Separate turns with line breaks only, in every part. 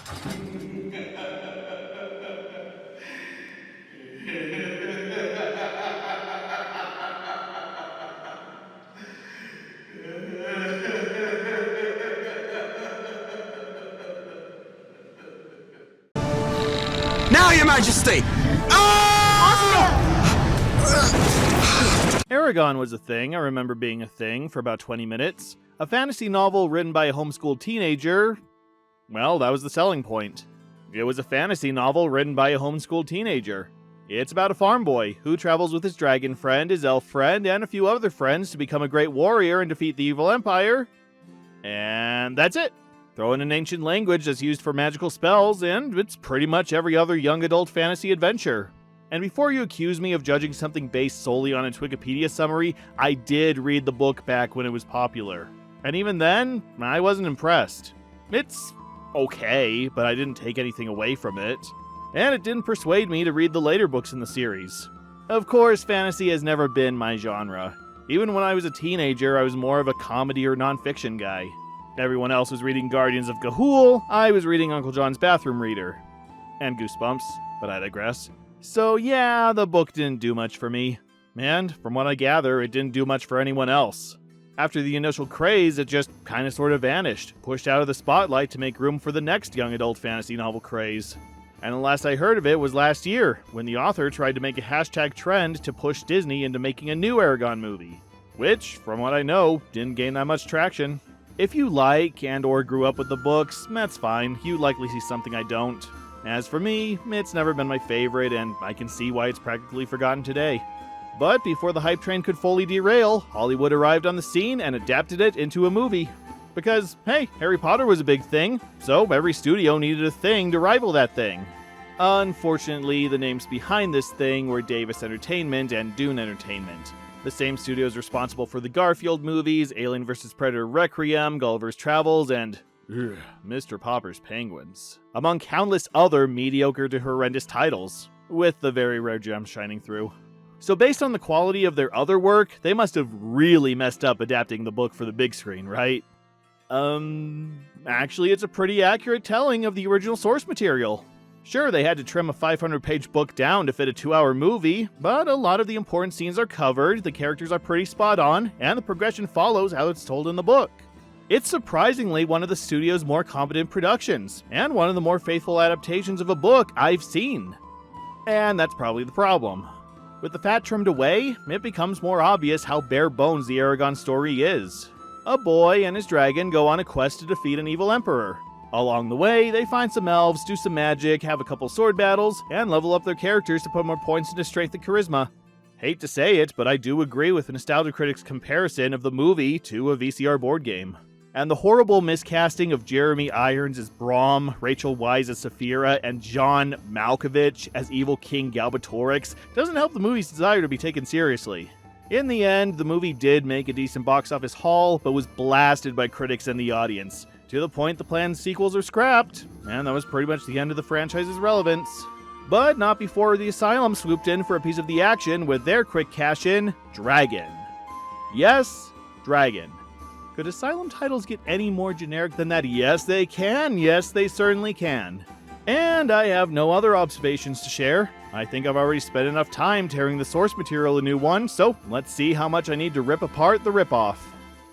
Now, Your Majesty!
Eragon was a thing. I remember being a thing for about 20 minutes. A fantasy novel written by a homeschooled teenager. Well, that was the selling point. It was a fantasy novel written by a homeschooled teenager. It's about a farm boy who travels with his dragon friend, his elf friend, and a few other friends to become a great warrior and defeat the evil empire. And that's it. Throw in an ancient language that's used for magical spells, and it's pretty much every other young adult fantasy adventure. And before you accuse me of judging something based solely on its Wikipedia summary, I did read the book back when it was popular. And even then, I wasn't impressed. It's okay, but I didn't take anything away from it. And it didn't persuade me to read the later books in the series. Of course, fantasy has never been my genre. Even when I was a teenager, I was more of a comedy or nonfiction guy. Everyone else was reading Guardians of Ga'Hoole, I was reading Uncle John's Bathroom Reader. And Goosebumps, but I digress. So yeah, the book didn't do much for me. And from what I gather, it didn't do much for anyone else. After the initial craze, it just kinda sorta vanished, pushed out of the spotlight to make room for the next young adult fantasy novel craze. And the last I heard of it was last year, when the author tried to make a hashtag trend to push Disney into making a new Eragon movie. Which, from what I know, didn't gain that much traction. If you like and or grew up with the books, that's fine, you likely see something I don't. As for me, it's never been my favorite, and I can see why it's practically forgotten today. But before the hype train could fully derail, Hollywood arrived on the scene and adapted it into a movie. Because, hey, Harry Potter was a big thing, so every studio needed a thing to rival that thing. Unfortunately, the names behind this thing were Davis Entertainment and Dune Entertainment. The same studios responsible for the Garfield movies, Alien vs. Predator Requiem, Gulliver's Travels, and Mr. Popper's Penguins. Among countless other mediocre to horrendous titles, with the very rare gems shining through. So based on the quality of their other work, they must have really messed up adapting the book for the big screen, right? Actually, it's a pretty accurate telling of the original source material. Sure, they had to trim a 500-page book down to fit a 2-hour movie, but a lot of the important scenes are covered, the characters are pretty spot on, and the progression follows how it's told in the book. It's surprisingly one of the studio's more competent productions, and one of the more faithful adaptations of a book I've seen. And that's probably the problem. With the fat trimmed away, it becomes more obvious how bare bones the Eragon story is. A boy and his dragon go on a quest to defeat an evil emperor. Along the way, they find some elves, do some magic, have a couple sword battles, and level up their characters to put more points into strength and charisma. Hate to say it, but I do agree with Nostalgia Critic's comparison of the movie to a VCR board game. And the horrible miscasting of Jeremy Irons as Braum, Rachel Weisz as Saphira, and John Malkovich as Evil King Galbatorix doesn't help the movie's desire to be taken seriously. In the end, the movie did make a decent box office haul, but was blasted by critics and the audience, to the point the planned sequels are scrapped, and that was pretty much the end of the franchise's relevance. But not before the Asylum swooped in for a piece of the action with their quick cash-in, Dragon. Yes, Dragon. Could Asylum titles get any more generic than that? Yes, they can. Yes, they certainly can. And I have no other observations to share. I think I've already spent enough time tearing the source material a new one, so let's see how much I need to rip apart the ripoff.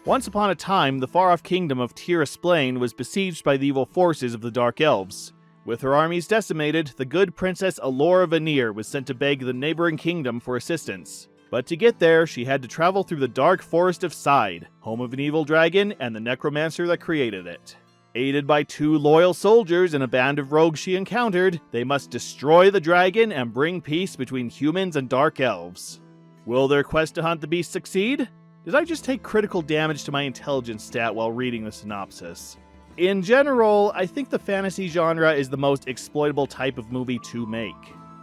Once upon a time, the far-off kingdom of Tir-Esplain was besieged by the evil forces of the Dark Elves. With her armies decimated, the good Princess Alora Vanir was sent to beg the neighboring kingdom for assistance. But to get there, she had to travel through the dark forest of Side, home of an evil dragon and the necromancer that created it. Aided by 2 loyal soldiers and a band of rogues she encountered, they must destroy the dragon and bring peace between humans and Dark Elves. Will their quest to hunt the beast succeed? Did I just take critical damage to my intelligence stat while reading the synopsis? In general, I think the fantasy genre is the most exploitable type of movie to make,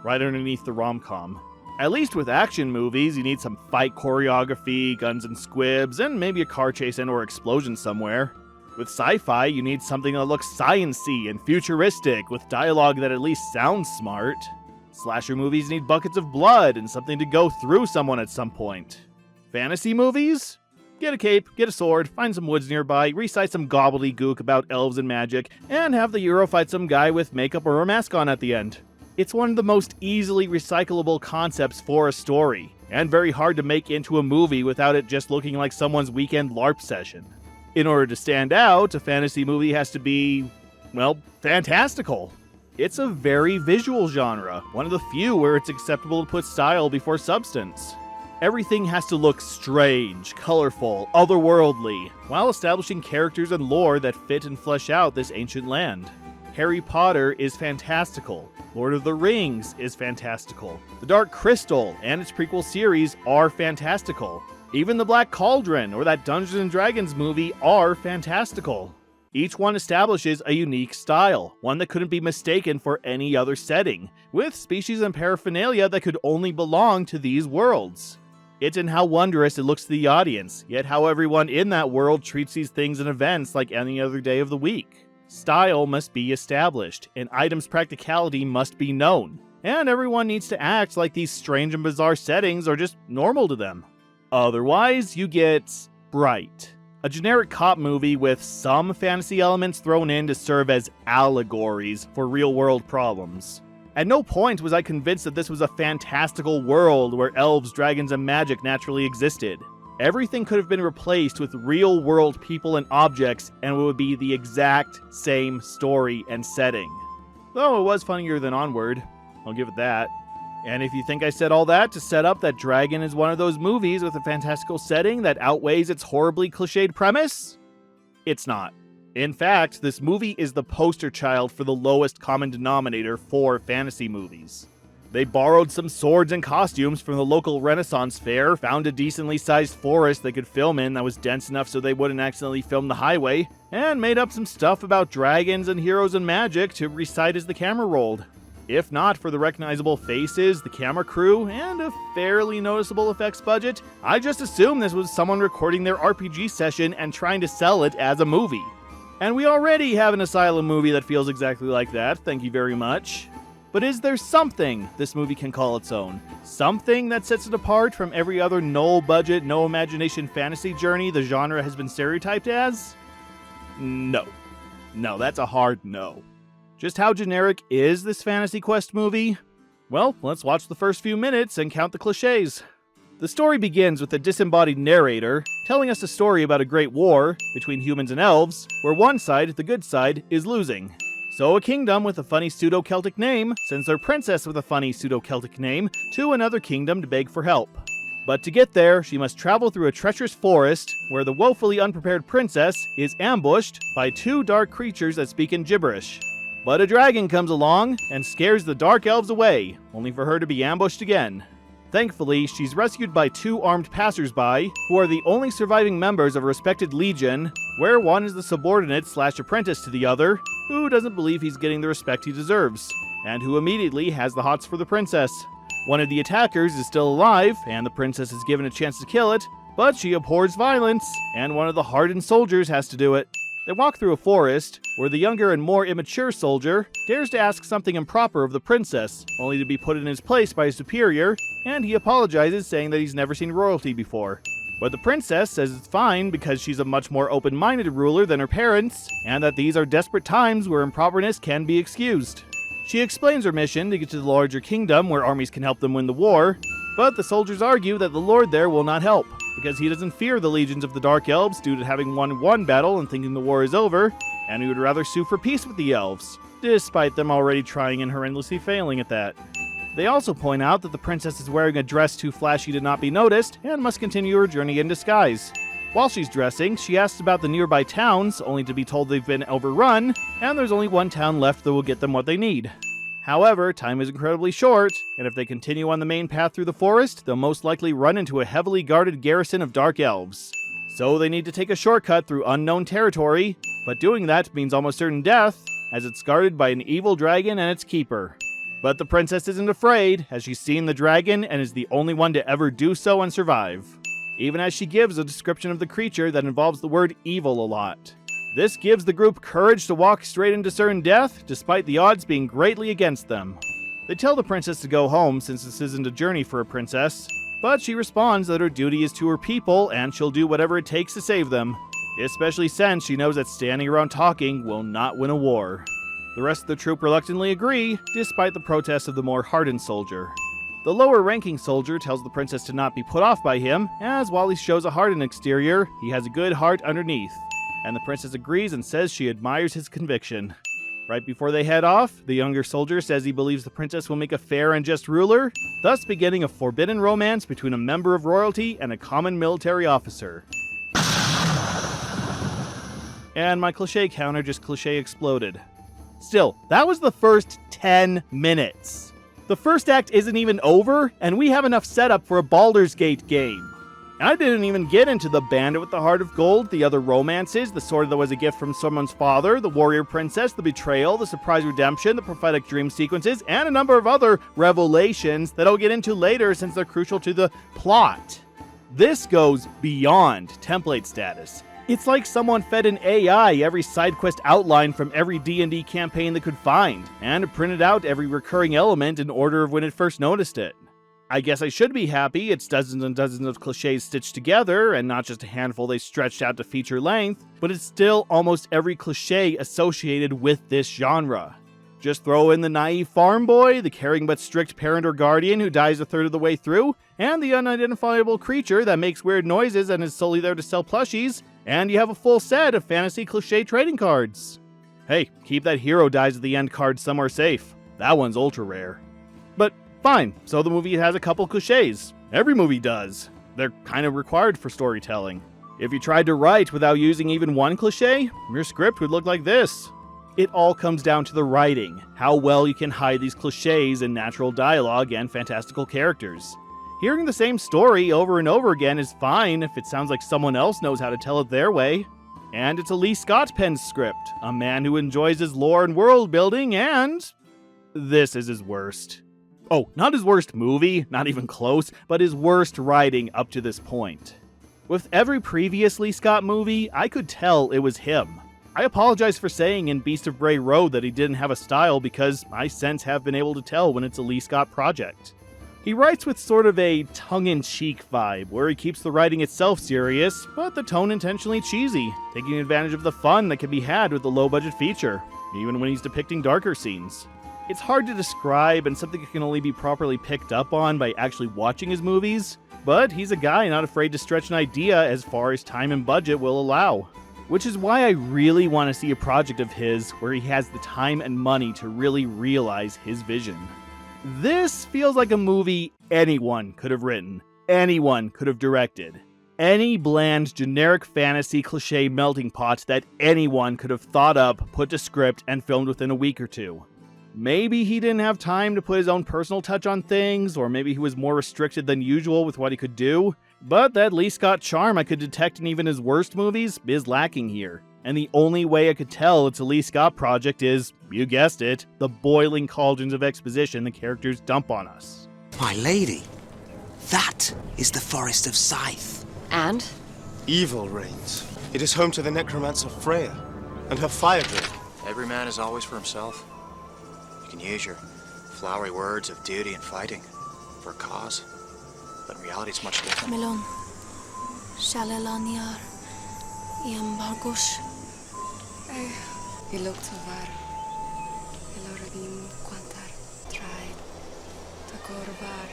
right underneath the rom-com. At least with action movies, you need some fight choreography, guns and squibs, and maybe a car chase and or explosion somewhere. With sci-fi, you need something that looks science-y and futuristic, with dialogue that at least sounds smart. Slasher movies need buckets of blood and something to go through someone at some point. Fantasy movies? Get a cape, get a sword, find some woods nearby, recite some gobbledygook about elves and magic, and have the hero fight some guy with makeup or a mask on at the end. It's one of the most easily recyclable concepts for a story, and very hard to make into a movie without it just looking like someone's weekend LARP session. In order to stand out, a fantasy movie has to be, well, fantastical. It's a very visual genre, one of the few where it's acceptable to put style before substance. Everything has to look strange, colorful, otherworldly, while establishing characters and lore that fit and flesh out this ancient land. Harry Potter is fantastical. Lord of the Rings is fantastical. The Dark Crystal and its prequel series are fantastical. Even The Black Cauldron or that Dungeons & Dragons movie are fantastical. Each one establishes a unique style, one that couldn't be mistaken for any other setting, with species and paraphernalia that could only belong to these worlds. It's in how wondrous it looks to the audience, yet how everyone in that world treats these things and events like any other day of the week. Style must be established, and items' practicality must be known, and everyone needs to act like these strange and bizarre settings are just normal to them. Otherwise, you get Bright, a generic cop movie with some fantasy elements thrown in to serve as allegories for real-world problems. At no point was I convinced that this was a fantastical world where elves, dragons, and magic naturally existed. Everything could have been replaced with real-world people and objects, and it would be the exact same story and setting. Though it was funnier than Onward, I'll give it that. And if you think I said all that to set up that Dragon is one of those movies with a fantastical setting that outweighs its horribly cliched premise, it's not. In fact, this movie is the poster child for the lowest common denominator for fantasy movies. They borrowed some swords and costumes from the local Renaissance fair, found a decently sized forest they could film in that was dense enough so they wouldn't accidentally film the highway, and made up some stuff about dragons and heroes and magic to recite as the camera rolled. If not for the recognizable faces, the camera crew, and a fairly noticeable effects budget, I just assumed this was someone recording their RPG session and trying to sell it as a movie. And we already have an Asylum movie that feels exactly like that, thank you very much. But is there something this movie can call its own? Something that sets it apart from every other no-budget, no-imagination fantasy journey the genre has been stereotyped as? No. No, that's a hard no. Just how generic is this Fantasy Quest movie? Well, let's watch the first few minutes and count the cliches. The story begins with a disembodied narrator telling us a story about a great war between humans and elves, where one side, the good side, is losing. So a kingdom with a funny pseudo-Celtic name sends their princess with a funny pseudo-Celtic name to another kingdom to beg for help. But to get there, she must travel through a treacherous forest where the woefully unprepared princess is ambushed by two dark creatures that speak in gibberish. But a dragon comes along and scares the Dark Elves away, only for her to be ambushed again. Thankfully, she's rescued by two armed passersby, who are the only surviving members of a respected legion, where one is the subordinate/apprentice to the other, who doesn't believe he's getting the respect he deserves, and who immediately has the hots for the princess. One of the attackers is still alive, and the princess is given a chance to kill it, but she abhors violence, and one of the hardened soldiers has to do it. They walk through a forest, where the younger and more immature soldier dares to ask something improper of the princess, only to be put in his place by his superior, and he apologizes, saying that he's never seen royalty before. But the princess says it's fine because she's a much more open-minded ruler than her parents, and that these are desperate times where improperness can be excused. She explains her mission to get to the larger kingdom where armies can help them win the war, but the soldiers argue that the lord there will not help, because he doesn't fear the legions of the Dark Elves due to having won one battle and thinking the war is over, and he would rather sue for peace with the elves, despite them already trying and horrendously failing at that. They also point out that the princess is wearing a dress too flashy to not be noticed, and must continue her journey in disguise. While she's dressing, she asks about the nearby towns, only to be told they've been overrun, and there's only one town left that will get them what they need. However, time is incredibly short, and if they continue on the main path through the forest, they'll most likely run into a heavily guarded garrison of Dark Elves. So they need to take a shortcut through unknown territory, but doing that means almost certain death, as it's guarded by an evil dragon and its keeper. But the princess isn't afraid, as she's seen the dragon and is the only one to ever do so and survive. Even as she gives a description of the creature that involves the word evil a lot. This gives the group courage to walk straight into certain death, despite the odds being greatly against them. They tell the princess to go home since this isn't a journey for a princess, but she responds that her duty is to her people and she'll do whatever it takes to save them, especially since she knows that standing around talking will not win a war. The rest of the troop reluctantly agree, despite the protests of the more hardened soldier. The lower-ranking soldier tells the princess to not be put off by him, as while he shows a hardened exterior, he has a good heart underneath, and the princess agrees and says she admires his conviction. Right before they head off, the younger soldier says he believes the princess will make a fair and just ruler, thus beginning a forbidden romance between a member of royalty and a common military officer. And my cliché counter just cliché exploded. Still, that was the first 10 minutes. The first act isn't even over, and we have enough setup for a Baldur's Gate game. I didn't even get into the bandit with the heart of gold, the other romances, the sword that was a gift from someone's father, the warrior princess, the betrayal, the surprise redemption, the prophetic dream sequences, and a number of other revelations that I'll get into later since they're crucial to the plot. This goes beyond template status. It's like someone fed an AI every side quest outline from every D&D campaign they could find, and printed out every recurring element in order of when it first noticed it. I guess I should be happy it's dozens and dozens of cliches stitched together, and not just a handful they stretched out to feature length, but it's still almost every cliche associated with this genre. Just throw in the naive farm boy, the caring but strict parent or guardian who dies a third of the way through, and the unidentifiable creature that makes weird noises and is solely there to sell plushies, and you have a full set of fantasy cliché trading cards. Hey, keep that hero dies at the end card somewhere safe. That one's ultra rare. But fine, so the movie has a couple clichés. Every movie does. They're kind of required for storytelling. If you tried to write without using even one cliché, your script would look like this. It all comes down to the writing, how well you can hide these clichés in natural dialogue and fantastical characters. Hearing the same story over and over again is fine if it sounds like someone else knows how to tell it their way. And it's a Lee Scott penned script, a man who enjoys his lore and world building, and this is his worst. Oh, not his worst movie, not even close, but his worst writing up to this point. With every previous Lee Scott movie, I could tell it was him. I apologize for saying in Beast of Bray Road that he didn't have a style because I since have been able to tell when it's a Lee Scott project. He writes with sort of a tongue-in-cheek vibe, where he keeps the writing itself serious, but the tone intentionally cheesy, taking advantage of the fun that can be had with the low-budget feature, even when he's depicting darker scenes. It's hard to describe and something that can only be properly picked up on by actually watching his movies, but he's a guy not afraid to stretch an idea as far as time and budget will allow. Which is why I really want to see a project of his where he has the time and money to really realize his vision. This feels like a movie anyone could have written, anyone could have directed. Any bland, generic fantasy cliché melting pot that anyone could have thought up, put to script, and filmed within a week or two. Maybe he didn't have time to put his own personal touch on things, or maybe he was more restricted than usual with what he could do, but that Lee Scott charm I could detect in even his worst movies is lacking here. And the only way I could tell it's a Lee Scott project is, you guessed it, the boiling cauldrons of exposition the characters dump on us.
My lady, that is the Forest of Scythe.
And?
Evil reigns. It is home to the necromancer Freya and her fire grid.
Every man is always for himself. You can use your flowery words of duty and fighting for a cause, but in reality it's much different.
Melon, Shalelanyar, Iambargush. Iloktovar, Eloradim Quantar, Try, Takorvar,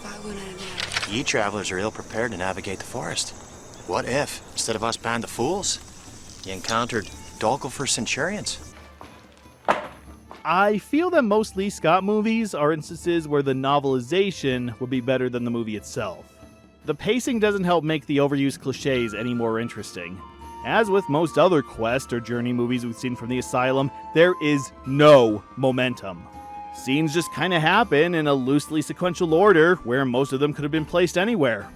Vagunanar.
Ye travelers are ill prepared to navigate the forest. What if, instead of us band of fools, you encountered Dolkelfer centurions?
I feel that most Lee Scott movies are instances where the novelization would be better than the movie itself. The pacing doesn't help make the overused cliches any more interesting. As with most other quest or journey movies we've seen from the Asylum, there is no momentum. Scenes just kinda happen in a loosely sequential order where most of them could have been placed anywhere.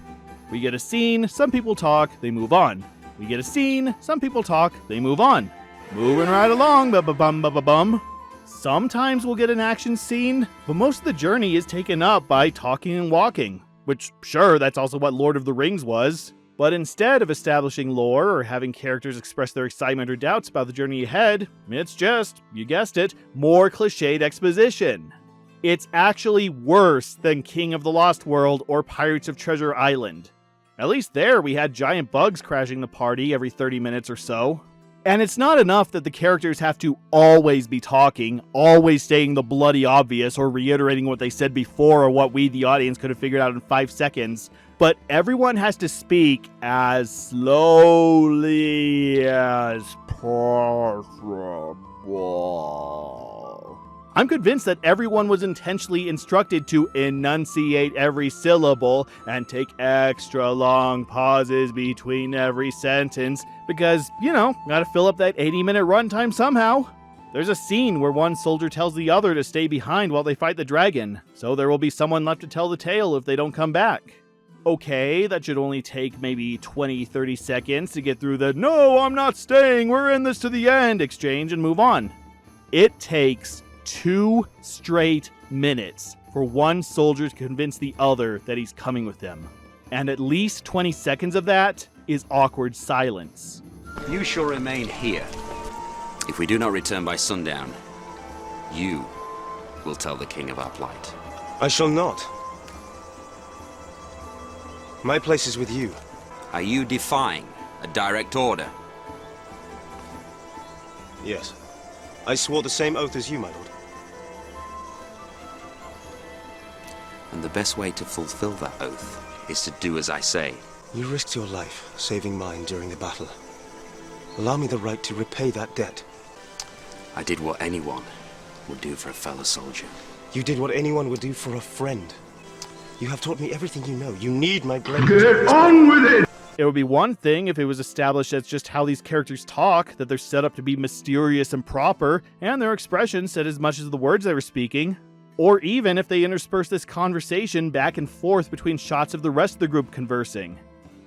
We get a scene, some people talk, they move on. We get a scene, some people talk, they move on. Moving right along, ba-ba-bum. Sometimes we'll get an action scene, but most of the journey is taken up by talking and walking. Which, sure, that's also what Lord of the Rings was. But instead of establishing lore or having characters express their excitement or doubts about the journey ahead, it's just, you guessed it, more cliched exposition. It's actually worse than King of the Lost World or Pirates of Treasure Island. At least there we had giant bugs crashing the party every 30 minutes or so. And it's not enough that the characters have to always be talking, always saying the bloody obvious or reiterating what they said before or what we, the audience, could have figured out in 5 seconds, but everyone has to speak as slowly as possible. I'm convinced that everyone was intentionally instructed to enunciate every syllable and take extra long pauses between every sentence because, gotta fill up that 80-minute runtime somehow. There's a scene where one soldier tells the other to stay behind while they fight the dragon, so there will be someone left to tell the tale if they don't come back. Okay, that should only take maybe 20-30 seconds to get through the "no, I'm not staying, we're in this to the end" exchange and move on. It takes 2 straight minutes for one soldier to convince the other that he's coming with them. And at least 20 seconds of that is awkward silence.
You shall remain here. If we do not return by sundown, you will tell the king of our plight.
I shall not. My place is with you.
Are you defying a direct order?
Yes. I swore the same oath as you, my lord.
And the best way to fulfill that oath is to do as I say.
You risked your life, saving mine during the battle. Allow me the right to repay that debt.
I did what anyone would do for a fellow soldier.
You did what anyone would do for a friend. You have taught me everything you know. You need my blade.
Get on with it!
It would be one thing if it was established that's just how these characters talk, that they're set up to be mysterious and proper, and their expressions said as much as the words they were speaking. Or even if they intersperse this conversation back and forth between shots of the rest of the group conversing.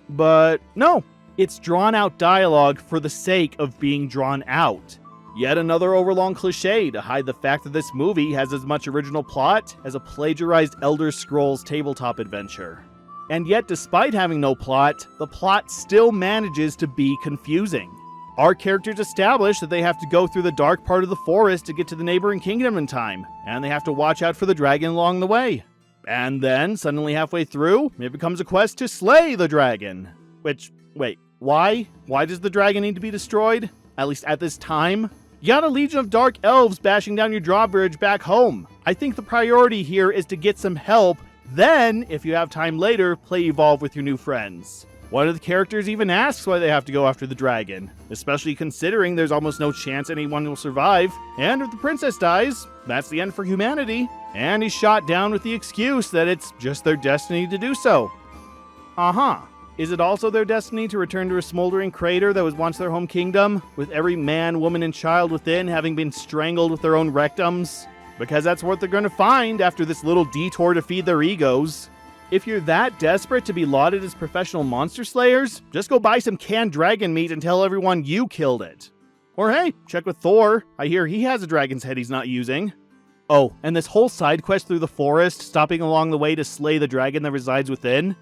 But no, it's drawn out dialogue for the sake of being drawn out. Yet another overlong cliche to hide the fact that this movie has as much original plot as a plagiarized Elder Scrolls tabletop adventure. And yet, despite having no plot, the plot still manages to be confusing. Our characters establish that they have to go through the dark part of the forest to get to the neighboring kingdom in time, and they have to watch out for the dragon along the way. And then, suddenly halfway through, it becomes a quest to slay the dragon. Which, wait, why? Why does the dragon need to be destroyed? At least at this time? You got a legion of Dark Elves bashing down your drawbridge back home. I think the priority here is to get some help, then, if you have time later, play Evolve with your new friends. One of the characters even asks why they have to go after the dragon, especially considering there's almost no chance anyone will survive, and if the princess dies, that's the end for humanity, and he's shot down with the excuse that it's just their destiny to do so. Is it also their destiny to return to a smoldering crater that was once their home kingdom, with every man, woman, and child within having been strangled with their own rectums? Because that's what they're going to find after this little detour to feed their egos. If you're that desperate to be lauded as professional monster slayers, just go buy some canned dragon meat and tell everyone you killed it. Or hey, check with Thor. I hear he has a dragon's head he's not using. Oh, and this whole side quest through the forest, stopping along the way to slay the dragon that resides within?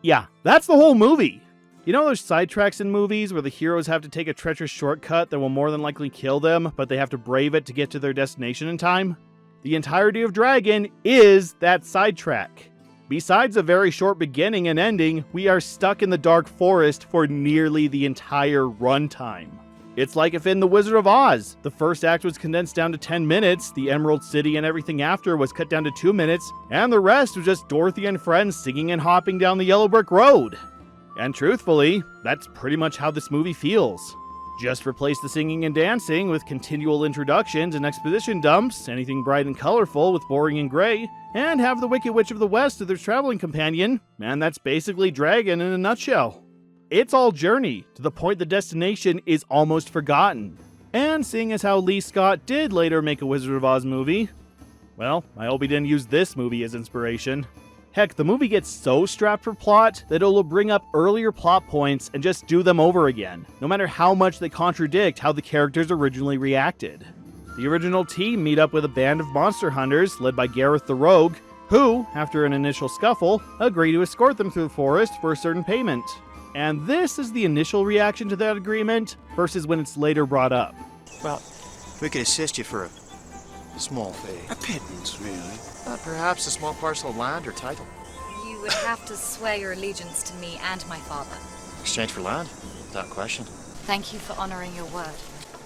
Yeah, that's the whole movie. You know those sidetracks in movies where the heroes have to take a treacherous shortcut that will more than likely kill them, but they have to brave it to get to their destination in time? The entirety of Dragon is that sidetrack. Besides a very short beginning and ending, we are stuck in the dark forest for nearly the entire runtime. It's like if in The Wizard of Oz, the first act was condensed down to 10 minutes, the Emerald City and everything after was cut down to 2 minutes, and the rest was just Dorothy and friends singing and hopping down the yellow brick road. And truthfully, that's pretty much how this movie feels. Just replace the singing and dancing with continual introductions and exposition dumps, anything bright and colorful with boring and gray, and have the Wicked Witch of the West as their traveling companion, and that's basically Dragon in a nutshell. It's all journey, to the point the destination is almost forgotten. And seeing as how Lee Scott did later make a Wizard of Oz movie, well, I hope he didn't use this movie as inspiration. Heck, the movie gets so strapped for plot that it'll bring up earlier plot points and just do them over again, no matter how much they contradict how the characters originally reacted. The original team meet up with a band of monster hunters led by Gareth the Rogue, who, after an initial scuffle, agree to escort them through the forest for a certain payment. And this is the initial reaction to that agreement versus when it's later brought up.
Well, we could assist you for Small fee.
A pittance, really.
Perhaps a small parcel of land or title.
You would have to swear your allegiance to me and my father.
Exchange for land? Without question.
Thank you for honoring your word.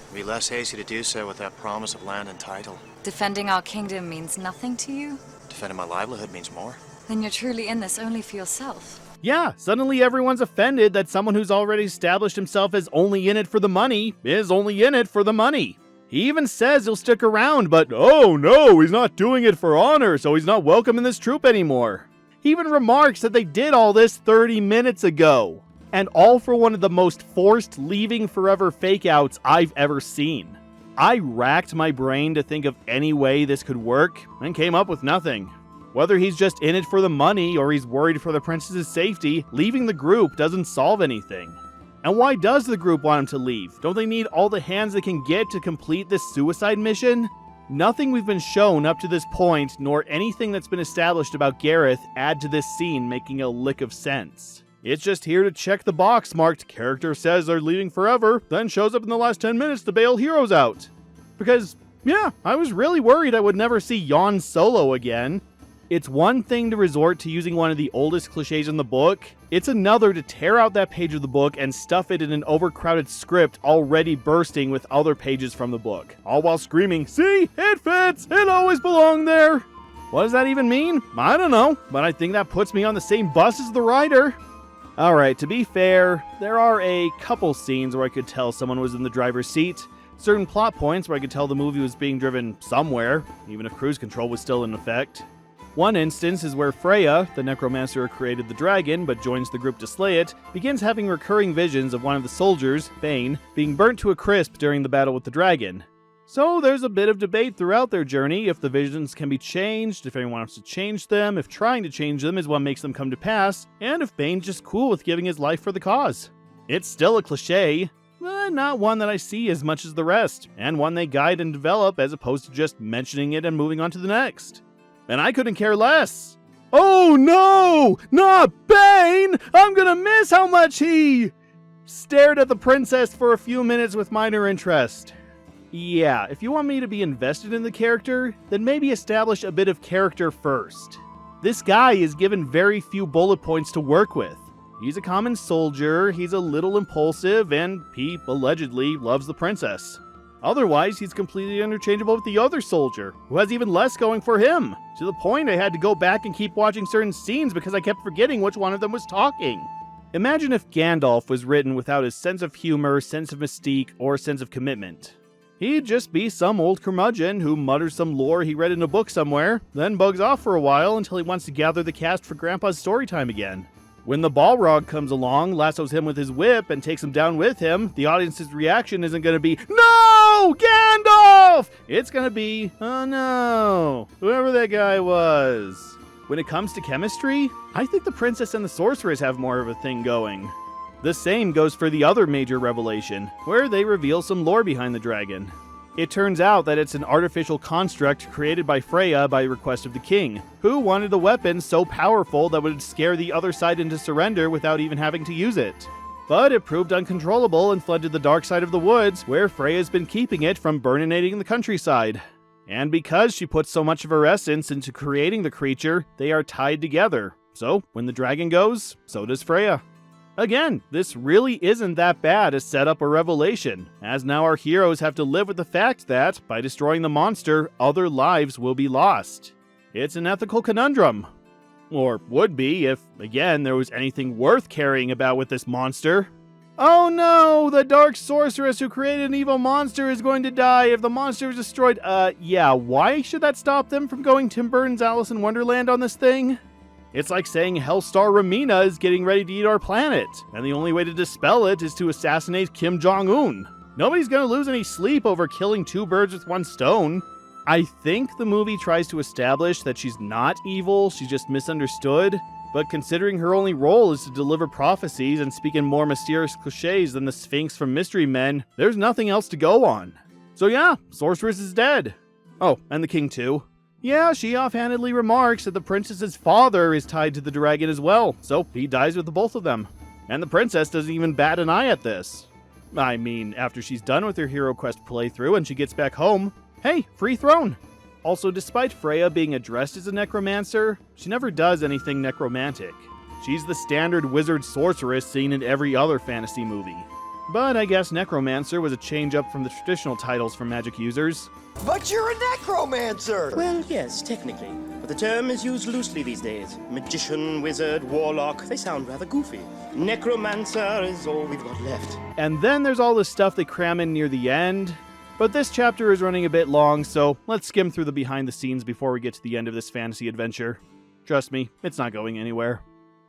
It'd be less hasty to do so with that promise of land and title.
Defending our kingdom means nothing to you?
Defending my livelihood means more.
Then you're truly in this only for yourself.
Yeah, suddenly everyone's offended that someone who's already established himself as only in it for the money is only in it for the money. He even says he'll stick around, but oh no, he's not doing it for honor, so he's not welcome in this troop anymore. He even remarks that they did all this 30 minutes ago, and all for one of the most forced leaving forever fake-outs I've ever seen. I racked my brain to think of any way this could work, and came up with nothing. Whether he's just in it for the money or he's worried for the princess's safety, leaving the group doesn't solve anything. And why does the group want him to leave? Don't they need all the hands they can get to complete this suicide mission? Nothing we've been shown up to this point, nor anything that's been established about Gareth, add to this scene making a lick of sense. It's just here to check the box marked "character says they're leaving forever," then shows up in the last 10 minutes to bail heroes out. Because, yeah, I was really worried I would never see Jon Solo again. It's one thing to resort to using one of the oldest cliches in the book. It's another to tear out that page of the book and stuff it in an overcrowded script already bursting with other pages from the book. All while screaming, "See? It fits! It always belonged there!" What does that even mean? I don't know, but I think that puts me on the same bus as the writer. Alright, to be fair, there are a couple scenes where I could tell someone was in the driver's seat. Certain plot points where I could tell the movie was being driven somewhere, even if cruise control was still in effect. One instance is where Freya, the necromancer who created the dragon but joins the group to slay it, begins having recurring visions of one of the soldiers, Bane, being burnt to a crisp during the battle with the dragon. So there's a bit of debate throughout their journey if the visions can be changed, if anyone wants to change them, if trying to change them is what makes them come to pass, and if Bane's just cool with giving his life for the cause. It's still a cliche, but not one that I see as much as the rest, and one they guide and develop as opposed to just mentioning it and moving on to the next. And I couldn't care less. Oh no! Not Bane! I'm gonna miss how much he stared at the princess for a few minutes with minor interest. Yeah, if you want me to be invested in the character, then maybe establish a bit of character first. This guy is given very few bullet points to work with. He's a common soldier, he's a little impulsive, and he allegedly loves the princess. Otherwise, he's completely interchangeable with the other soldier, who has even less going for him, to the point I had to go back and keep watching certain scenes because I kept forgetting which one of them was talking. Imagine if Gandalf was written without his sense of humor, sense of mystique, or sense of commitment. He'd just be some old curmudgeon who mutters some lore he read in a book somewhere, then bugs off for a while until he wants to gather the cast for Grandpa's story time again. When the Balrog comes along, lassos him with his whip, and takes him down with him, the audience's reaction isn't going to be, "No! Gandalf!" It's going to be, "Oh no, whoever that guy was." When it comes to chemistry, I think the princess and the sorceress have more of a thing going. The same goes for the other major revelation, where they reveal some lore behind the dragon. It turns out that it's an artificial construct created by Freya by request of the king, who wanted a weapon so powerful that would scare the other side into surrender without even having to use it. But it proved uncontrollable and fled to the dark side of the woods, where Freya's been keeping it from burninating the countryside. And because she puts so much of her essence into creating the creature, they are tied together. So, when the dragon goes, so does Freya. Again, this really isn't that bad a setup or revelation, as now our heroes have to live with the fact that, by destroying the monster, other lives will be lost. It's an ethical conundrum. Or would be if, again, there was anything worth caring about with this monster. Oh no, the dark sorceress who created an evil monster is going to die if the monster is destroyed. Yeah, why should that stop them from going Tim Burton's Alice in Wonderland on this thing? It's like saying Hellstar Ramina is getting ready to eat our planet, and the only way to dispel it is to assassinate Kim Jong-un. Nobody's gonna lose any sleep over killing two birds with one stone. I think the movie tries to establish that she's not evil, she's just misunderstood, but considering her only role is to deliver prophecies and speak in more mysterious cliches than the Sphinx from Mystery Men, there's nothing else to go on. So yeah, Sorceress is dead. Oh, and the king too. Yeah, she offhandedly remarks that the princess's father is tied to the dragon as well, so he dies with the both of them. And the princess doesn't even bat an eye at this. I mean, after she's done with her Hero Quest playthrough and she gets back home, hey, free throne. Also, despite Freya being addressed as a necromancer, she never does anything necromantic. She's the standard wizard sorceress seen in every other fantasy movie. But I guess necromancer was a change up from the traditional titles for magic users.
But you're a necromancer!
Well, yes, technically. But the term is used loosely these days. Magician, wizard, warlock, they sound rather goofy. Necromancer is all we've got left.
And then there's all the stuff they cram in near the end. But this chapter is running a bit long, so let's skim through the behind the scenes before we get to the end of this fantasy adventure. Trust me, it's not going anywhere.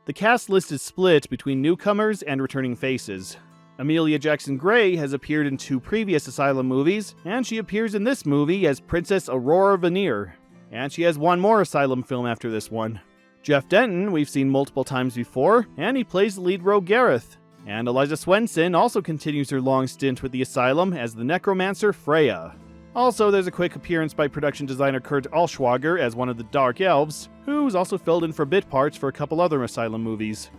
The cast list is split between newcomers and returning faces. Amelia Jackson Grey has appeared in 2 previous Asylum movies, and she appears in this movie as Princess Alora Veneer. And she has 1 more Asylum film after this one. Jeff Denton we've seen multiple times before, and he plays the lead rogue Gareth. And Eliza Swenson also continues her long stint with the Asylum as the necromancer Freya. Also, there's a quick appearance by production designer Kurt Allschwager as one of the Dark Elves, who's also filled in for bit parts for a couple other Asylum movies.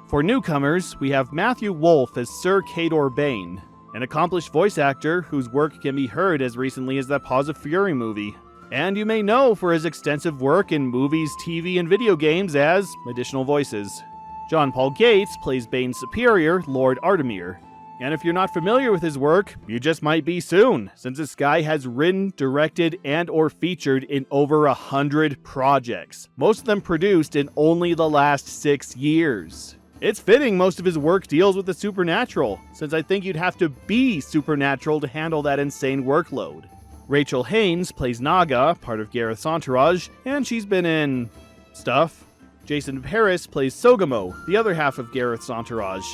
For newcomers, we have Matthew Wolfe as Sir Cador Bane, an accomplished voice actor whose work can be heard as recently as that Paws of Fury movie. And you may know for his extensive work in movies, TV, and video games as additional voices. John Paul Gates plays Bane's superior, Lord Artemir. And if you're not familiar with his work, you just might be soon, since this guy has written, directed, and or featured in over 100 projects, most of them produced in only the last 6 years. It's fitting most of his work deals with the supernatural, since I think you'd have to be supernatural to handle that insane workload. Rachel Haynes plays Naga, part of Gareth's entourage, and she's been in stuff. Jason Paris plays Sogamo, the other half of Gareth's entourage.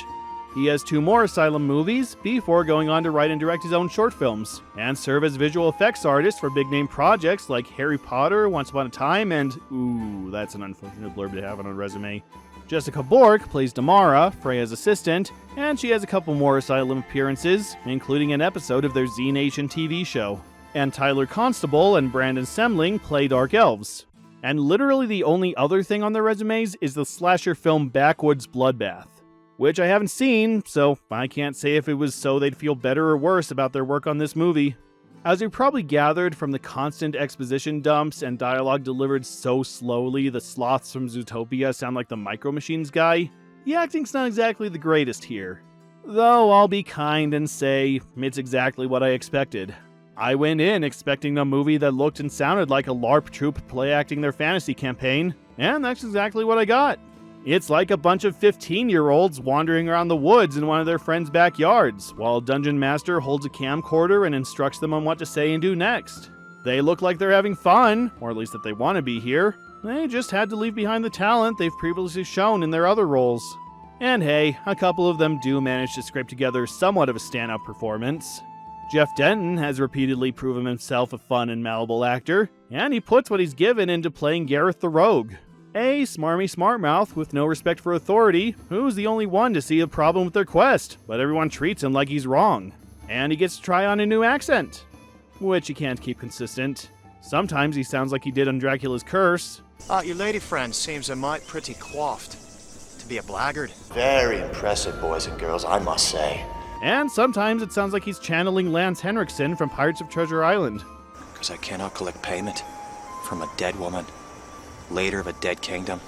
He has 2 more Asylum movies before going on to write and direct his own short films, and serve as visual effects artist for big-name projects like Harry Potter, Once Upon a Time, and ooh, that's an unfortunate blurb to have on a resume. Jessica Bork plays Damara, Freya's assistant, and she has a couple more Asylum appearances, including an episode of their Z Nation TV show. And Tyler Constable and Brandon Semling play Dark Elves. And literally the only other thing on their resumes is the slasher film Backwoods Bloodbath, which I haven't seen, so I can't say if it was so they'd feel better or worse about their work on this movie. As you probably gathered from the constant exposition dumps and dialogue delivered so slowly the sloths from Zootopia sound like the Micro Machines guy, the acting's not exactly the greatest here. Though I'll be kind and say, it's exactly what I expected. I went in expecting a movie that looked and sounded like a LARP troupe play acting their fantasy campaign, and that's exactly what I got. It's like a bunch of 15-year-olds wandering around the woods in one of their friends' backyards, while a dungeon master holds a camcorder and instructs them on what to say and do next. They look like they're having fun, or at least that they want to be here. They just had to leave behind the talent they've previously shown in their other roles. And hey, a couple of them do manage to scrape together somewhat of a stand-up performance. Jeff Denton has repeatedly proven himself a fun and malleable actor, and he puts what he's given into playing Gareth the Rogue. A smarmy smartmouth with no respect for authority, who's the only one to see a problem with their quest, but everyone treats him like he's wrong. And he gets to try on a new accent, which he can't keep consistent. Sometimes he sounds like he did on Dracula's Curse.
Your lady friend seems a mite pretty coiffed. To be a blackguard.
Very impressive, boys and girls, I must say.
And sometimes it sounds like he's channeling Lance Henriksen from Pirates of Treasure Island.
Because I cannot collect payment from a dead woman, leader of a dead kingdom.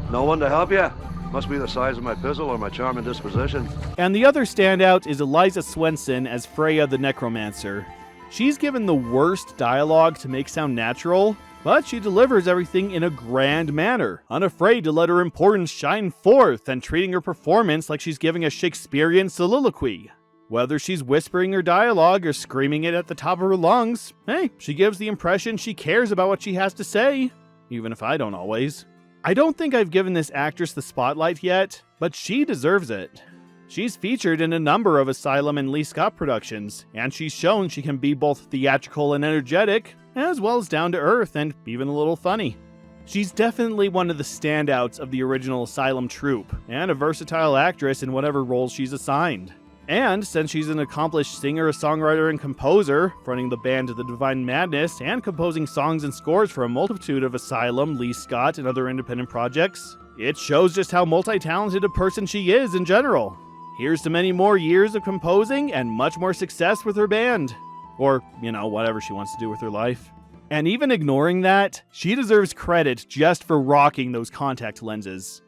No one to help you? Must be the size of my pizzle or my charming disposition.
And the other standout is Eliza Swenson as Freya the Necromancer. She's given the worst dialogue to make sound natural, but she delivers everything in a grand manner, unafraid to let her importance shine forth and treating her performance like she's giving a Shakespearean soliloquy. Whether she's whispering her dialogue or screaming it at the top of her lungs, hey, she gives the impression she cares about what she has to say, even if I don't always. I don't think I've given this actress the spotlight yet, but she deserves it. She's featured in a number of Asylum and Lee Scott productions, and she's shown she can be both theatrical and energetic, as well as down to earth and even a little funny. She's definitely one of the standouts of the original Asylum troupe, and a versatile actress in whatever roles she's assigned. And since she's an accomplished singer, songwriter, and composer, fronting the band The Divine Madness and composing songs and scores for a multitude of Asylum, Lee Scott, and other independent projects, it shows just how multi-talented a person she is in general. Here's to many more years of composing and much more success with her band. Or, whatever she wants to do with her life. And even ignoring that, she deserves credit just for rocking those contact lenses.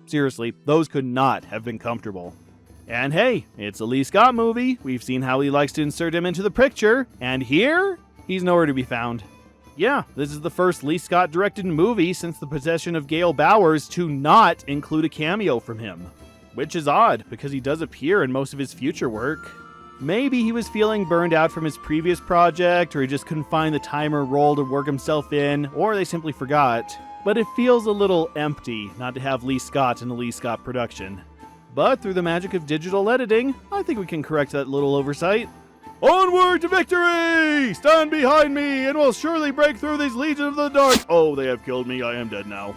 Seriously, those could not have been comfortable. And hey, it's a Lee Scott movie. We've seen how he likes to insert him into the picture, and here, he's nowhere to be found. Yeah, this is the first Lee Scott directed movie since the possession of Gail Bowers to not include a cameo from him. Which is odd, because he does appear in most of his future work. Maybe he was feeling burned out from his previous project, or he just couldn't find the timer role to work himself in, or they simply forgot. But it feels a little empty not to have Lee Scott in a Lee Scott production. But through the magic of digital editing, I think we can correct that little oversight. Onward to victory! Stand behind me, and we'll surely break through these legions of the dark. Oh, they have killed me. I am dead now.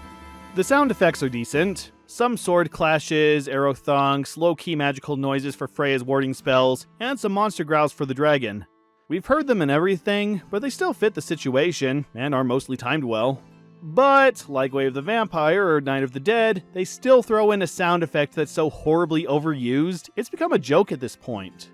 The sound effects are decent. Some sword clashes, arrow thunks, low-key magical noises for Freya's warding spells, and some monster growls for the dragon. We've heard them in everything, but they still fit the situation, and are mostly timed well. But, like Way of the Vampire or Night of the Dead, they still throw in a sound effect that's so horribly overused, it's become a joke at this point.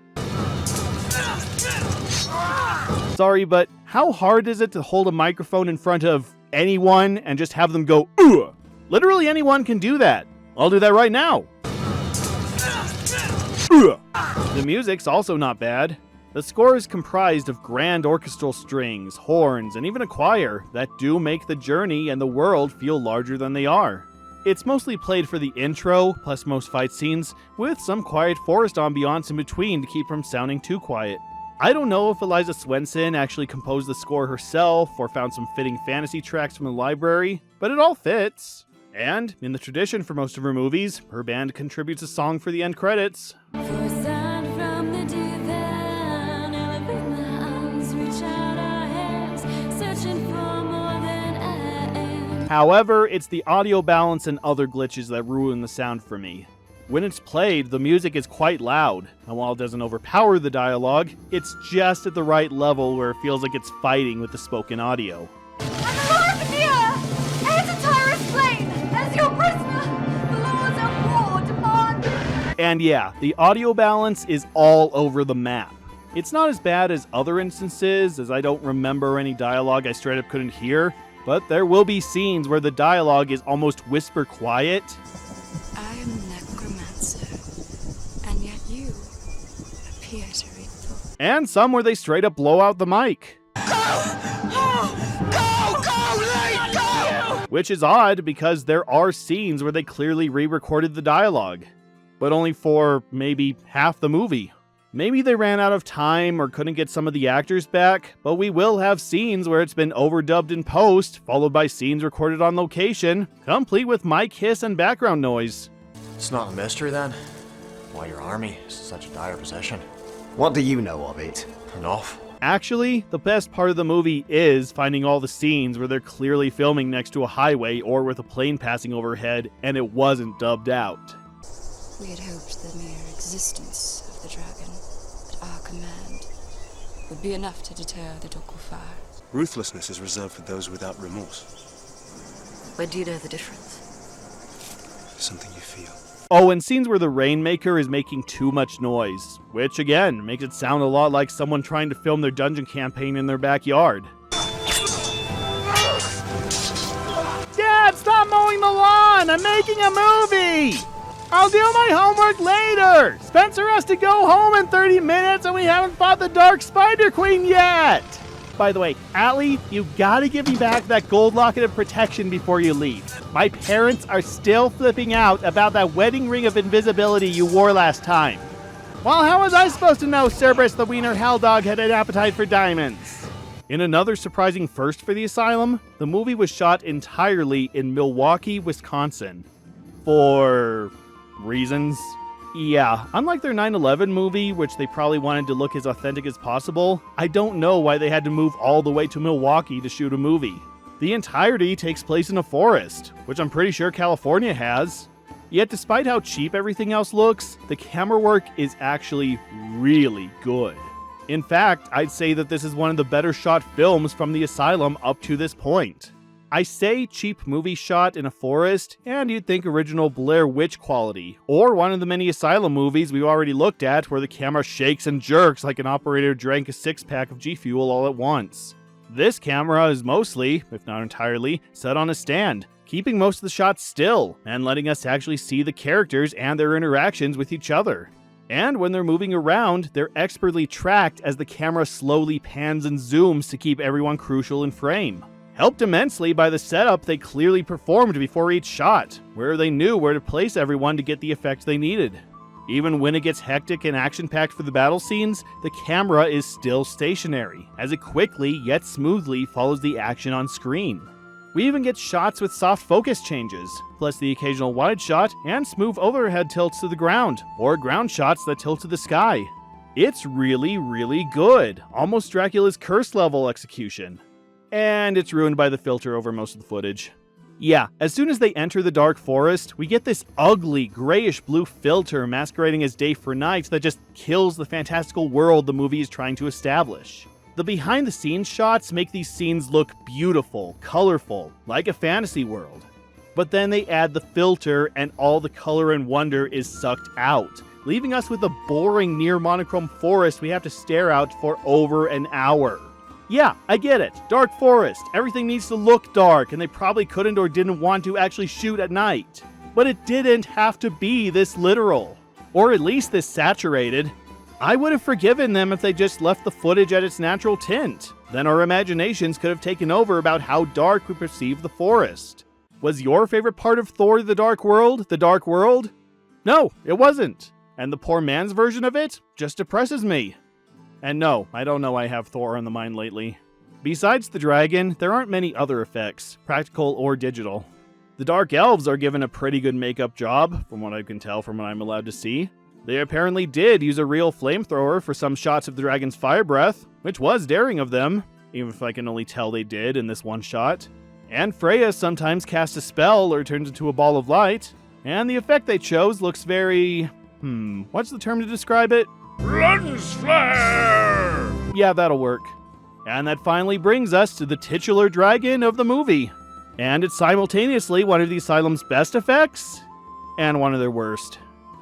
Sorry, but how hard is it to hold a microphone in front of anyone and just have them go, "Ugh"? Literally anyone can do that. I'll do that right now. The music's also not bad. The score is comprised of grand orchestral strings, horns, and even a choir that do make the journey and the world feel larger than they are. It's mostly played for the intro, plus most fight scenes, with some quiet forest ambiance in between to keep from sounding too quiet. I don't know if Eliza Swenson actually composed the score herself or found some fitting fantasy tracks from the library, but it all fits. And, in the tradition for most of her movies, her band contributes a song for the end credits. However, it's the audio balance and other glitches that ruin the sound for me. When it's played, the music is quite loud, and while it doesn't overpower the dialogue, it's just at the right level where it feels like it's fighting with the spoken audio. And yeah, the audio balance is all over the map. It's not as bad as other instances, as I don't remember any dialogue I straight up couldn't hear, but there will be scenes where the dialogue is almost whisper quiet.
I am a necromancer, and yet you appear to read thoughts.
And some where they straight up blow out the mic. Which is odd because there are scenes where they clearly re-recorded the dialogue, but only for maybe half the movie. Maybe they ran out of time or couldn't get some of the actors back, but we will have scenes where it's been overdubbed in post, followed by scenes recorded on location, complete with mic hiss and background noise.
It's not a mystery then? Why your army is in such a dire position?
What do you know of it?
Enough.
Actually, the best part of the movie is finding all the scenes where they're clearly filming next to a highway or with a plane passing overhead, and it wasn't dubbed out.
We had hoped the mere existence of the dragon at our command would be enough to deter the Dokufar.
Ruthlessness is reserved for those without remorse.
Where do you know the difference?
Something you feel.
Oh, and scenes where the Rainmaker is making too much noise, which again makes it sound a lot like someone trying to film their dungeon campaign in their backyard. Dad, stop mowing the lawn! I'm making a movie! I'll do my homework later! Spencer has to go home in 30 minutes and we haven't fought the Dark Spider Queen yet! By the way, Allie, you gotta give me back that gold locket of protection before you leave. My parents are still flipping out about that wedding ring of invisibility you wore last time. Well, how was I supposed to know Cerberus the Wiener Helldog had an appetite for diamonds? In another surprising first for the Asylum, the movie was shot entirely in Milwaukee, Wisconsin. For reasons. Yeah, unlike their 9/11 movie, which they probably wanted to look as authentic as possible, I don't know why they had to move all the way to Milwaukee to shoot a movie. The entirety takes place in a forest, which I'm pretty sure California has. Yet despite how cheap everything else looks, the camera work is actually really good. In fact, I'd say that this is one of the better shot films from the Asylum up to this point. I say cheap movie shot in a forest, and you'd think original Blair Witch quality, or one of the many Asylum movies we've already looked at where the camera shakes and jerks like an operator drank a six-pack of G Fuel all at once. This camera is mostly, if not entirely, set on a stand, keeping most of the shots still and letting us actually see the characters and their interactions with each other. And when they're moving around, they're expertly tracked as the camera slowly pans and zooms to keep everyone crucial in frame. Helped immensely by the setup they clearly performed before each shot, where they knew where to place everyone to get the effect they needed. Even when it gets hectic and action-packed for the battle scenes, the camera is still stationary, as it quickly yet smoothly follows the action on screen. We even get shots with soft focus changes, plus the occasional wide shot and smooth overhead tilts to the ground, or ground shots that tilt to the sky. It's really, really good, almost Dracula's Curse level execution. And it's ruined by the filter over most of the footage. Yeah, as soon as they enter the dark forest, we get this ugly, grayish-blue filter masquerading as day for night that just kills the fantastical world the movie is trying to establish. The behind-the-scenes shots make these scenes look beautiful, colorful, like a fantasy world. But then they add the filter and all the color and wonder is sucked out, leaving us with a boring near-monochrome forest we have to stare out for over an hour. Yeah, I get it. Dark forest. Everything needs to look dark, and they probably couldn't or didn't want to actually shoot at night. But it didn't have to be this literal. Or at least this saturated. I would have forgiven them if they just left the footage at its natural tint. Then our imaginations could have taken over about how dark we perceive the forest. Was your favorite part of Thor the Dark World the Dark World? No, it wasn't. And the poor man's version of it just depresses me. And no, I don't know I have Thor on the mind lately. Besides the dragon, there aren't many other effects, practical or digital. The Dark Elves are given a pretty good makeup job, from what I can tell from what I'm allowed to see. They apparently did use a real flamethrower for some shots of the dragon's fire breath, which was daring of them, even if I can only tell they did in this one shot. And Freya sometimes casts a spell or turns into a ball of light, and the effect they chose looks very... what's the term to describe it?
Lens flare!
Yeah, that'll work. And that finally brings us to the titular dragon of the movie. And it's simultaneously one of the Asylum's best effects, and one of their worst.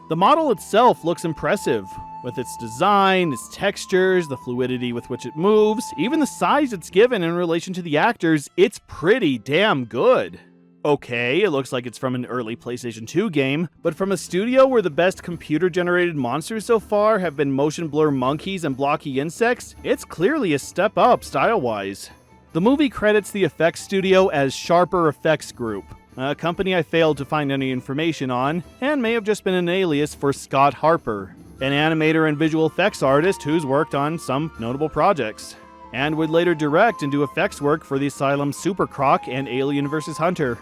The model itself looks impressive, with its design, its textures, the fluidity with which it moves, even the size it's given in relation to the actors, it's pretty damn good. Okay, it looks like it's from an early PlayStation 2 game, but from a studio where the best computer-generated monsters so far have been motion blur monkeys and blocky insects, it's clearly a step up style-wise. The movie credits the effects studio as Sharper Effects Group, a company I failed to find any information on, and may have just been an alias for Scott Harper, an animator and visual effects artist who's worked on some notable projects, and would later direct and do effects work for the Asylum's Super Croc and Alien vs. Hunter.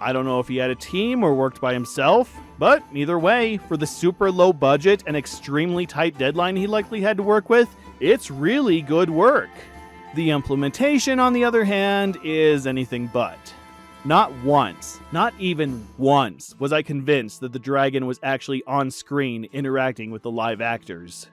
I don't know if he had a team or worked by himself, but either way, for the super low budget and extremely tight deadline he likely had to work with, it's really good work. The implementation, on the other hand, is anything but. Not once, not even once, was I convinced that the dragon was actually on screen interacting with the live actors.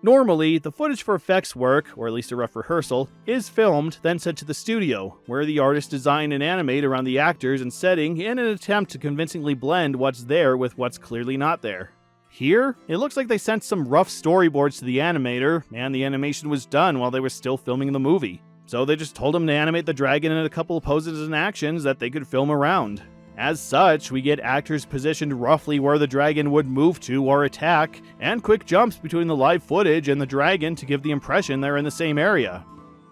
Normally, the footage for effects work, or at least a rough rehearsal, is filmed, then sent to the studio, where the artists design and animate around the actors and setting in an attempt to convincingly blend what's there with what's clearly not there. Here, it looks like they sent some rough storyboards to the animator, and the animation was done while they were still filming the movie. So they just told him to animate the dragon in a couple of poses and actions that they could film around. As such, we get actors positioned roughly where the dragon would move to or attack, and quick jumps between the live footage and the dragon to give the impression they're in the same area.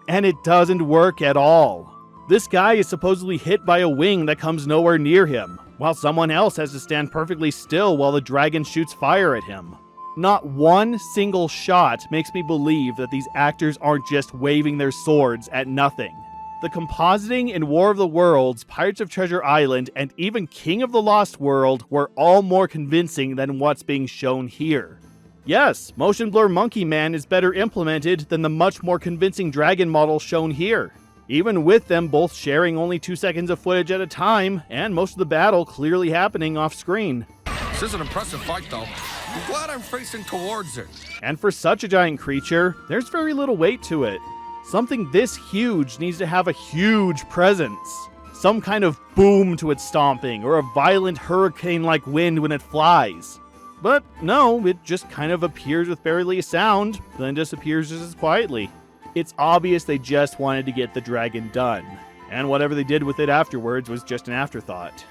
And it doesn't work at all. This guy is supposedly hit by a wing that comes nowhere near him, while someone else has to stand perfectly still while the dragon shoots fire at him. Not one single shot makes me believe that these actors aren't just waving their swords at nothing. The compositing in War of the Worlds, Pirates of Treasure Island, and even King of the Lost World were all more convincing than what's being shown here. Yes, Motion Blur Monkey Man is better implemented than the much more convincing dragon model shown here, even with them both sharing only 2 seconds of footage at a time, and most of the battle clearly happening off screen.
This is an impressive fight, though. I'm glad I'm facing towards it.
And for such a giant creature, there's very little weight to it. Something this huge needs to have a huge presence. Some kind of boom to its stomping, or a violent hurricane-like wind when it flies. But no, it just kind of appears with barely a sound, then disappears just as quietly. It's obvious they just wanted to get the dragon done, and whatever they did with it afterwards was just an afterthought.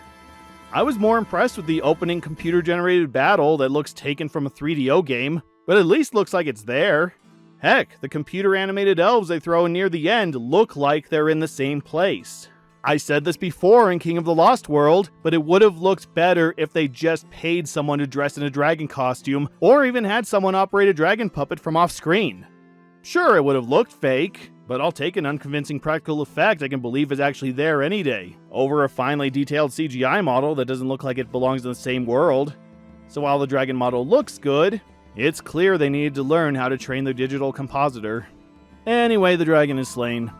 I was more impressed with the opening computer-generated battle that looks taken from a 3DO game, but at least looks like it's there. Heck, the computer-animated elves they throw in near the end look like they're in the same place. I said this before in King of the Lost World, but it would have looked better if they just paid someone to dress in a dragon costume, or even had someone operate a dragon puppet from off-screen. Sure, it would have looked fake, but I'll take an unconvincing practical effect I can believe is actually there any day, over a finely detailed CGI model that doesn't look like it belongs in the same world. So while the dragon model looks good, it's clear they needed to learn how to train their digital compositor. Anyway, the dragon is slain.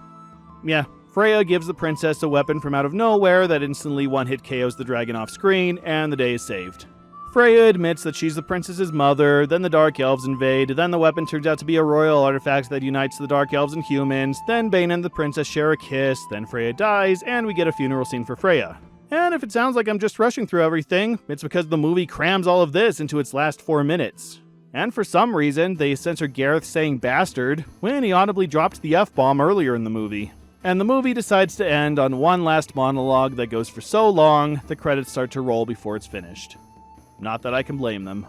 Yeah, Freya gives the princess a weapon from out of nowhere that instantly one-hit KOs the dragon off screen, and the day is saved. Freya admits that she's the princess's mother, then the Dark Elves invade, then the weapon turns out to be a royal artifact that unites the Dark Elves and humans, then Bane and the princess share a kiss, then Freya dies, and we get a funeral scene for Freya. And if it sounds like I'm just rushing through everything, it's because the movie crams all of this into its last 4 minutes. And for some reason, they censor Gareth saying bastard when he audibly dropped the F-bomb earlier in the movie. And the movie decides to end on one last monologue that goes for so long, the credits start to roll before it's finished. Not that I can blame them.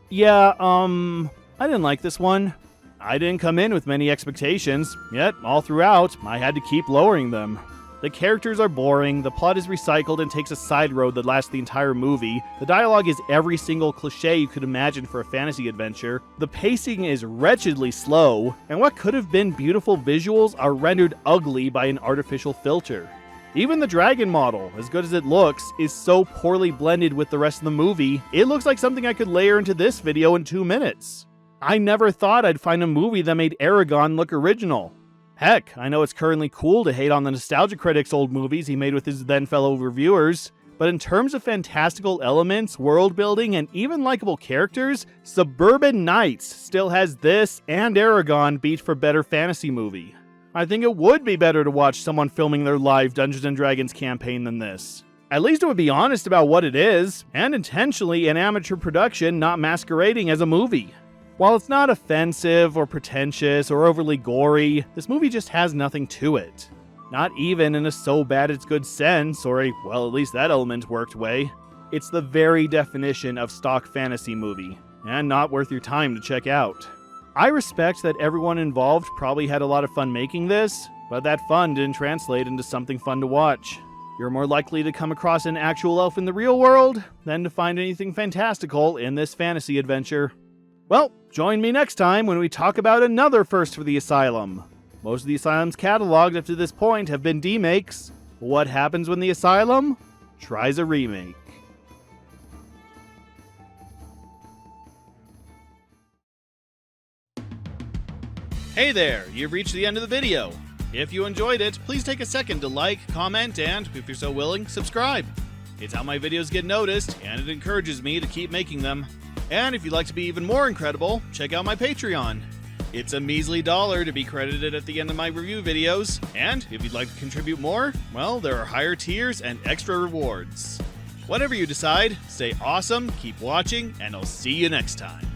Yeah, I didn't like this one. I didn't come in with many expectations, yet all throughout, I had to keep lowering them. The characters are boring, the plot is recycled and takes a side road that lasts the entire movie, the dialogue is every single cliché you could imagine for a fantasy adventure, the pacing is wretchedly slow, and what could have been beautiful visuals are rendered ugly by an artificial filter. Even the dragon model, as good as it looks, is so poorly blended with the rest of the movie, it looks like something I could layer into this video in 2 minutes. I never thought I'd find a movie that made Eragon look original. Heck, I know it's currently cool to hate on the Nostalgia Critic's old movies he made with his then-fellow reviewers, but in terms of fantastical elements, world building, and even likable characters, Suburban Nights still has this and Eragon beat for better fantasy movie. I think it would be better to watch someone filming their live Dungeons & Dragons campaign than this. At least it would be honest about what it is, and intentionally an amateur production not masquerading as a movie. While it's not offensive or pretentious or overly gory, this movie just has nothing to it. Not even in a so bad it's good sense, or a, well, at least that element worked way. It's the very definition of stock fantasy movie, and not worth your time to check out. I respect that everyone involved probably had a lot of fun making this, but that fun didn't translate into something fun to watch. You're more likely to come across an actual elf in the real world than to find anything fantastical in this fantasy adventure. Well, join me next time when we talk about another first for the Asylum. Most of the Asylum's cataloged up to this point have been demakes. What happens when the Asylum tries a remake? Hey there, you've reached the end of the video. If you enjoyed it, please take a second to like, comment, and, if you're so willing, subscribe. It's how my videos get noticed, and it encourages me to keep making them. And if you'd like to be even more incredible, check out my Patreon. It's a measly $1 to be credited at the end of my review videos, and if you'd like to contribute more, well, there are higher tiers and extra rewards. Whatever you decide, stay awesome, keep watching, and I'll see you next time.